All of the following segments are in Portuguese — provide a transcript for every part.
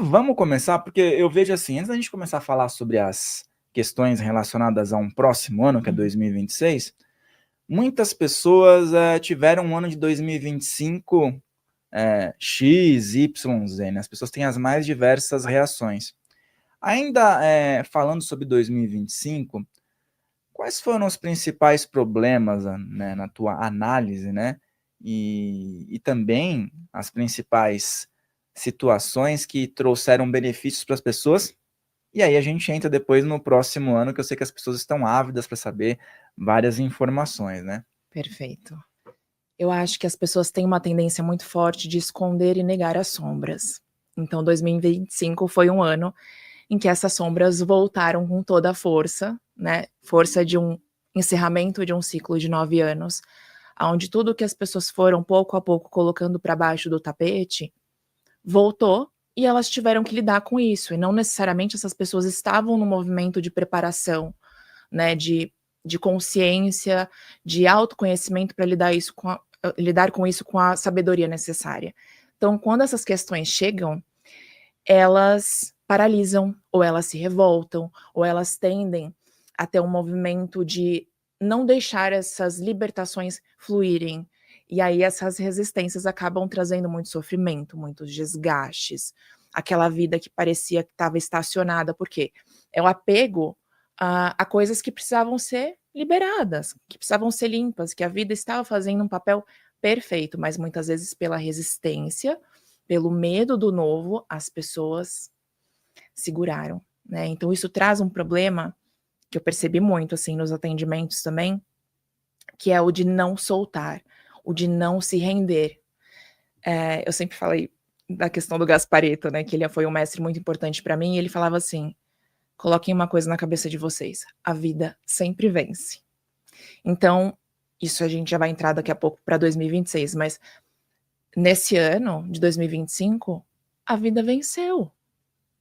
vamos começar, porque eu vejo assim, antes da gente começar a falar sobre as questões relacionadas a um próximo ano, que é Uhum. 2026, muitas pessoas tiveram um ano de 2025 X, Y, Z, né? As pessoas têm as mais diversas reações. Ainda falando sobre 2025, quais foram os principais problemas, né, na tua análise, né? E também as principais situações que trouxeram benefícios para as pessoas. E aí a gente entra depois no próximo ano, que eu sei que as pessoas estão ávidas para saber várias informações, né? Perfeito. Eu acho que as pessoas têm uma tendência muito forte de esconder e negar as sombras. Então, 2025 foi um ano em que essas sombras voltaram com toda a força, né? Força de um encerramento de um ciclo de 9 anos, onde tudo que as pessoas foram pouco a pouco colocando para baixo do tapete voltou e elas tiveram que lidar com isso. E não necessariamente essas pessoas estavam no movimento de preparação, né? De consciência, de autoconhecimento para lidar com isso com a sabedoria necessária. Então, quando essas questões chegam, elas paralisam, ou elas se revoltam, ou elas tendem a ter um movimento de não deixar essas libertações fluírem. E aí essas resistências acabam trazendo muito sofrimento, muitos desgastes, aquela vida que parecia que estava estacionada, porque é o apego a coisas que precisavam ser liberadas, que precisavam ser limpas, que a vida estava fazendo um papel perfeito, mas muitas vezes pela resistência, pelo medo do novo, as pessoas seguraram, né? Então isso traz um problema que eu percebi muito assim nos atendimentos também, que é o de não soltar, o de não se render. Eu sempre falei da questão do Gaspareto, né? Que ele foi um mestre muito importante para mim. E ele falava assim: coloquem uma coisa na cabeça de vocês: a vida sempre vence. Então isso a gente já vai entrar daqui a pouco para 2026, mas nesse ano de 2025, a vida venceu.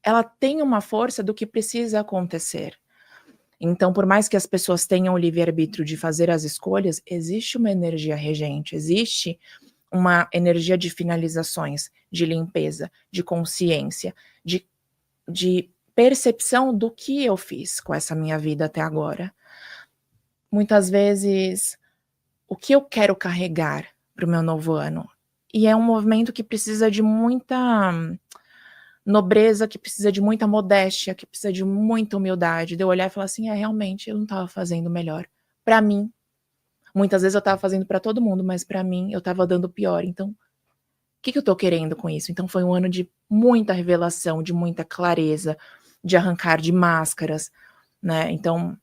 Ela tem uma força do que precisa acontecer. Então, por mais que as pessoas tenham o livre-arbítrio de fazer as escolhas, existe uma energia regente, existe uma energia de finalizações, de limpeza, de consciência, de percepção do que eu fiz com essa minha vida até agora. Muitas vezes, o que eu quero carregar para o meu novo ano? E é um movimento que precisa de muita nobreza, que precisa de muita modéstia, que precisa de muita humildade, de eu olhar e falar assim, realmente eu não estava fazendo melhor. Para mim, muitas vezes eu estava fazendo para todo mundo, mas para mim eu estava dando pior. Então, o que eu estou querendo com isso? Então foi um ano de muita revelação, de muita clareza, de arrancar de máscaras, né? Então,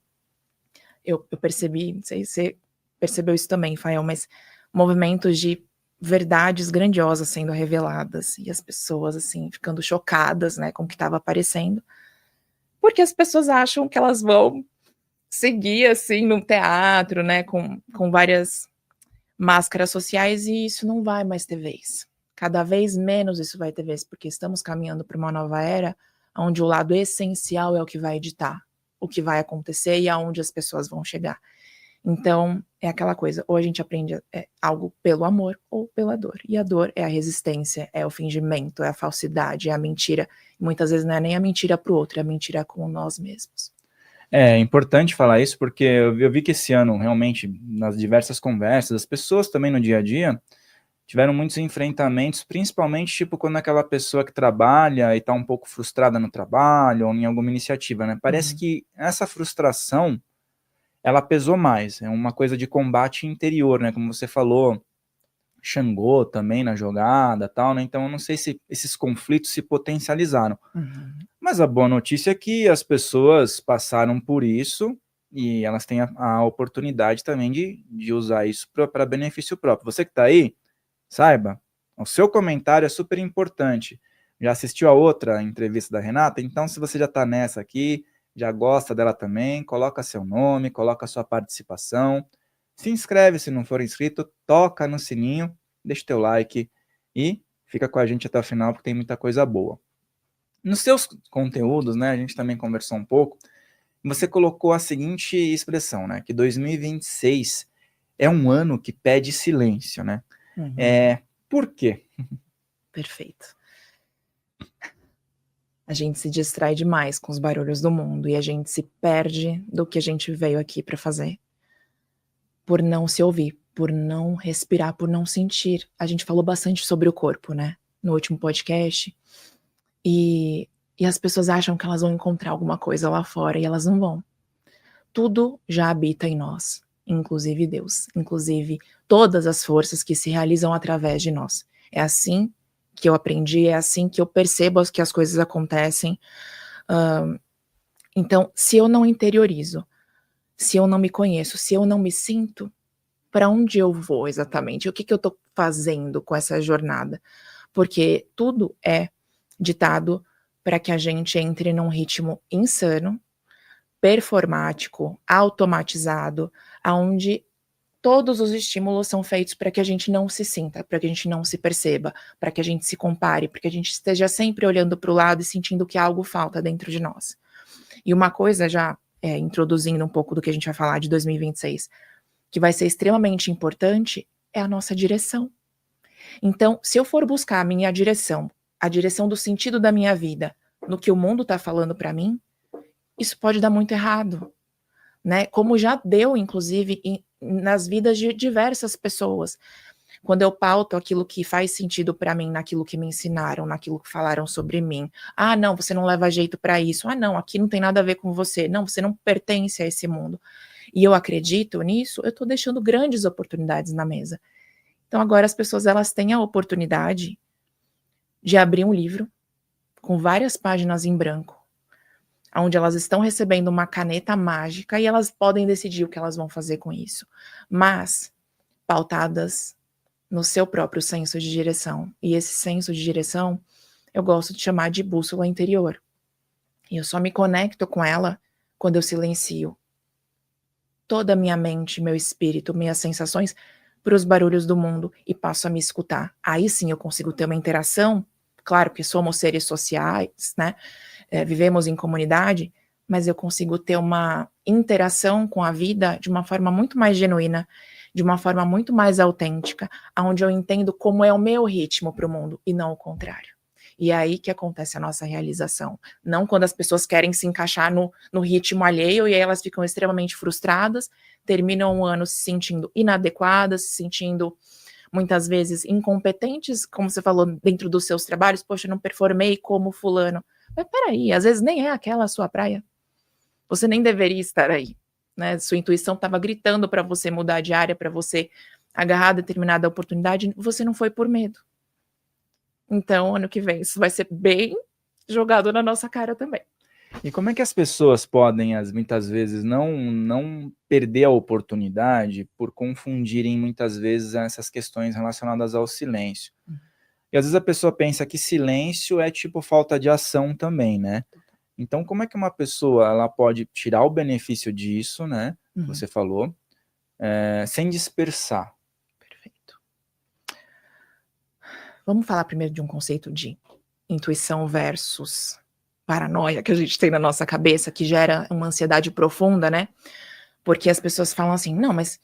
eu percebi, não sei se você percebeu isso também, Fael, mas movimentos de verdades grandiosas sendo reveladas e as pessoas assim ficando chocadas, né, com o que estava aparecendo, porque as pessoas acham que elas vão seguir assim no teatro, né, com várias máscaras sociais e isso não vai mais ter vez. Cada vez menos isso vai ter vez, porque estamos caminhando para uma nova era onde o lado essencial é o que vai ditar o que vai acontecer e aonde as pessoas vão chegar. Então, é aquela coisa, ou a gente aprende algo pelo amor ou pela dor. E a dor é a resistência, é o fingimento, é a falsidade, é a mentira. E muitas vezes não é nem a mentira para o outro, é a mentira com nós mesmos. É importante falar isso porque eu vi que esse ano, realmente, nas diversas conversas, as pessoas também no dia a dia tiveram muitos enfrentamentos, principalmente tipo quando aquela pessoa que trabalha e está um pouco frustrada no trabalho ou em alguma iniciativa, né? Parece que essa frustração, ela pesou mais, é uma coisa de combate interior, né? Como você falou, Xangô também na jogada, tal, né? Então eu não sei se esses conflitos se potencializaram. Mas a boa notícia é que as pessoas passaram por isso e elas têm a oportunidade também de usar isso para benefício próprio. Você que está aí, saiba, o seu comentário é super importante. Já assistiu a outra entrevista da Renata? Então, se você já está nessa aqui, já gosta dela também, coloca seu nome, coloca sua participação, se inscreve se não for inscrito, toca no sininho, deixa teu like e fica com a gente até o final porque tem muita coisa boa. Nos seus conteúdos, né, a gente também conversou um pouco, você colocou a seguinte expressão, né, que 2026 é um ano que pede silêncio, né? Por quê? Perfeito. A gente se distrai demais com os barulhos do mundo e a gente se perde do que a gente veio aqui para fazer. Por não se ouvir, por não respirar, por não sentir. A gente falou bastante sobre o corpo, né? No último podcast. E as pessoas acham que elas vão encontrar alguma coisa lá fora e elas não vão. Tudo já habita em nós, inclusive Deus, inclusive todas as forças que se realizam através de nós. É assim que eu aprendi, é assim que eu percebo que as coisas acontecem. Então, se eu não interiorizo, se eu não me conheço, se eu não me sinto, para onde eu vou exatamente? O que eu estou fazendo com essa jornada? Porque tudo é ditado para que a gente entre num ritmo insano, performático, automatizado, aonde todos os estímulos são feitos para que a gente não se sinta, para que a gente não se perceba, para que a gente se compare, para que a gente esteja sempre olhando para o lado e sentindo que algo falta dentro de nós. E uma coisa, já introduzindo um pouco do que a gente vai falar de 2026, que vai ser extremamente importante, é a nossa direção. Então, se eu for buscar a minha direção, a direção do sentido da minha vida, no que o mundo está falando para mim, isso pode dar muito errado, né? Como já deu, inclusive, nas vidas de diversas pessoas. Quando eu pauto aquilo que faz sentido para mim, naquilo que me ensinaram, naquilo que falaram sobre mim. Ah, não, você não leva jeito para isso. Ah, não, aqui não tem nada a ver com você. Não, você não pertence a esse mundo. E eu acredito nisso, eu estou deixando grandes oportunidades na mesa. Então agora as pessoas elas têm a oportunidade de abrir um livro com várias páginas em branco, onde elas estão recebendo uma caneta mágica e elas podem decidir o que elas vão fazer com isso, mas pautadas no seu próprio senso de direção. E esse senso de direção eu gosto de chamar de bússola interior. E eu só me conecto com ela quando eu silencio toda a minha mente, meu espírito, minhas sensações para os barulhos do mundo e passo a me escutar. Aí sim eu consigo ter uma interação, claro que somos seres sociais, né? Vivemos em comunidade, mas eu consigo ter uma interação com a vida de uma forma muito mais genuína, de uma forma muito mais autêntica, onde eu entendo como é o meu ritmo para o mundo e não o contrário. E é aí que acontece a nossa realização. Não quando as pessoas querem se encaixar no ritmo alheio e aí elas ficam extremamente frustradas, terminam o ano se sentindo inadequadas, se sentindo muitas vezes incompetentes, como você falou, dentro dos seus trabalhos. Poxa, eu não performei como fulano. Mas peraí, às vezes nem é aquela a sua praia. Você nem deveria estar aí, né? Sua intuição estava gritando para você mudar de área, para você agarrar determinada oportunidade, você não foi por medo. Então, ano que vem, isso vai ser bem jogado na nossa cara também. E como é que as pessoas podem, muitas vezes, não perder a oportunidade por confundirem, muitas vezes, essas questões relacionadas ao silêncio? E às vezes a pessoa pensa que silêncio é tipo falta de ação também, né? Então, como é que uma pessoa ela pode tirar o benefício disso, né? Você falou, sem dispersar? Perfeito. Vamos falar primeiro de um conceito de intuição versus paranoia que a gente tem na nossa cabeça, que gera uma ansiedade profunda, né? Porque as pessoas falam assim, não, mas,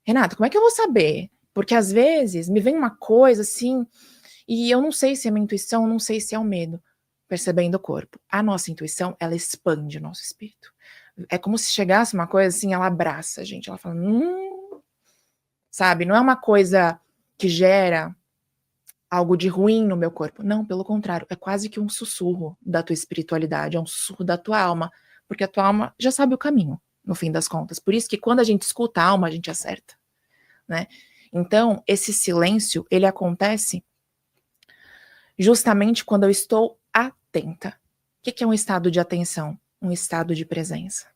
Renata, como é que eu vou saber? Porque às vezes me vem uma coisa assim, e eu não sei se é minha intuição, não sei se é o medo. Percebendo o corpo. A nossa intuição, ela expande o nosso espírito. É como se chegasse uma coisa assim, ela abraça a gente, ela fala, sabe? Não é uma coisa que gera algo de ruim no meu corpo. Não, pelo contrário, é quase que um sussurro da tua espiritualidade, é um sussurro da tua alma, porque a tua alma já sabe o caminho, no fim das contas. Por isso que quando a gente escuta a alma, a gente acerta, né? Então, esse silêncio, ele acontece justamente quando eu estou atenta. O que é um estado de atenção? Um estado de presença.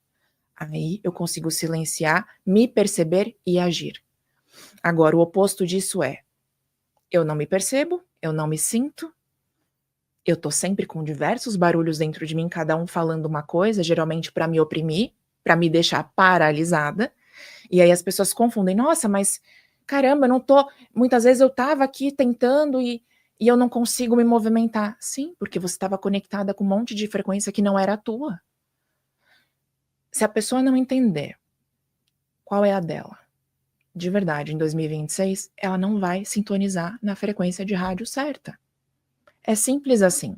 Aí eu consigo silenciar, me perceber e agir. Agora, o oposto disso é, eu não me percebo, eu não me sinto, eu tô sempre com diversos barulhos dentro de mim, cada um falando uma coisa, geralmente para me oprimir, para me deixar paralisada, e aí as pessoas confundem, nossa, mas caramba, eu não tô, muitas vezes eu tava aqui tentando e eu não consigo me movimentar. Sim, porque você estava conectada com um monte de frequência que não era a tua. Se a pessoa não entender qual é a dela, de verdade, em 2026, ela não vai sintonizar na frequência de rádio certa. É simples assim.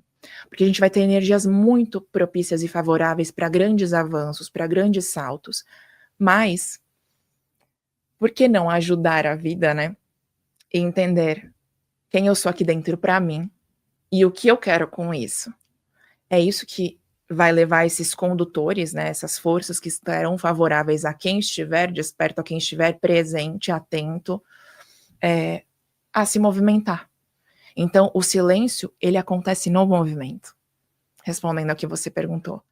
Porque a gente vai ter energias muito propícias e favoráveis para grandes avanços, para grandes saltos. Mas, por que não ajudar a vida, né? E entender quem eu sou aqui dentro para mim e o que eu quero com isso. É isso que vai levar esses condutores, né, essas forças que estarão favoráveis a quem estiver desperto, a quem estiver presente, atento, a se movimentar. Então, o silêncio, ele acontece no movimento. Respondendo ao que você perguntou.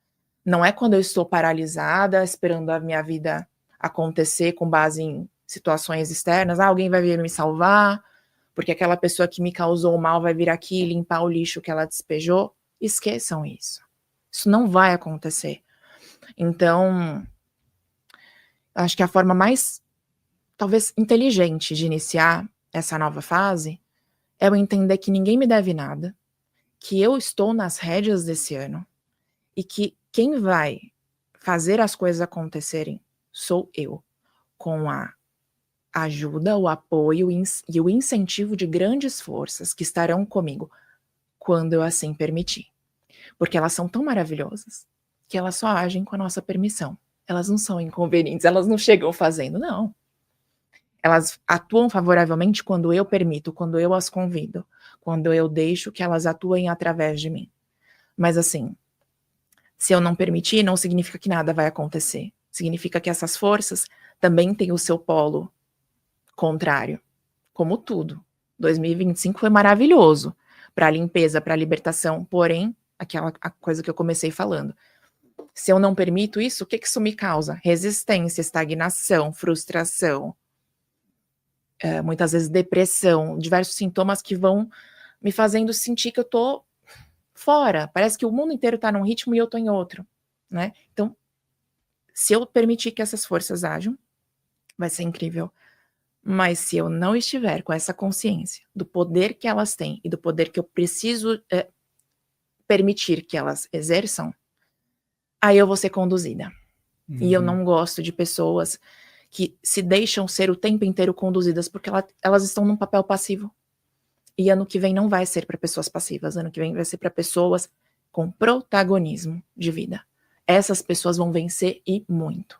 Não é quando eu estou paralisada, esperando a minha vida acontecer com base em situações externas, alguém vai vir me salvar, porque aquela pessoa que me causou mal vai vir aqui e limpar o lixo que ela despejou. Esqueçam isso. Isso não vai acontecer. Então, acho que a forma mais, talvez, inteligente de iniciar essa nova fase é eu entender que ninguém me deve nada, que eu estou nas rédeas desse ano e que quem vai fazer as coisas acontecerem sou eu, com a ajuda, o apoio e o incentivo de grandes forças que estarão comigo quando eu assim permitir. Porque elas são tão maravilhosas que elas só agem com a nossa permissão. Elas não são inconvenientes, elas não chegam fazendo, não. Elas atuam favoravelmente quando eu permito, quando eu as convido, quando eu deixo que elas atuem através de mim. Mas assim, se eu não permitir, não significa que nada vai acontecer. Significa que essas forças também têm o seu polo contrário, como tudo. 2025 foi maravilhoso para a limpeza, para a libertação, porém, a coisa que eu comecei falando. Se eu não permito isso, o que isso me causa? Resistência, estagnação, frustração, muitas vezes depressão, diversos sintomas que vão me fazendo sentir que eu tô fora. Parece que o mundo inteiro tá num ritmo e eu tô em outro, né? Então, se eu permitir que essas forças ajam, vai ser incrível. Mas se eu não estiver com essa consciência do poder que elas têm e do poder que eu preciso permitir que elas exerçam, aí eu vou ser conduzida. E eu não gosto de pessoas que se deixam ser o tempo inteiro conduzidas, porque elas estão num papel passivo. E ano que vem não vai ser para pessoas passivas, ano que vem vai ser para pessoas com protagonismo de vida. Essas pessoas vão vencer e muito.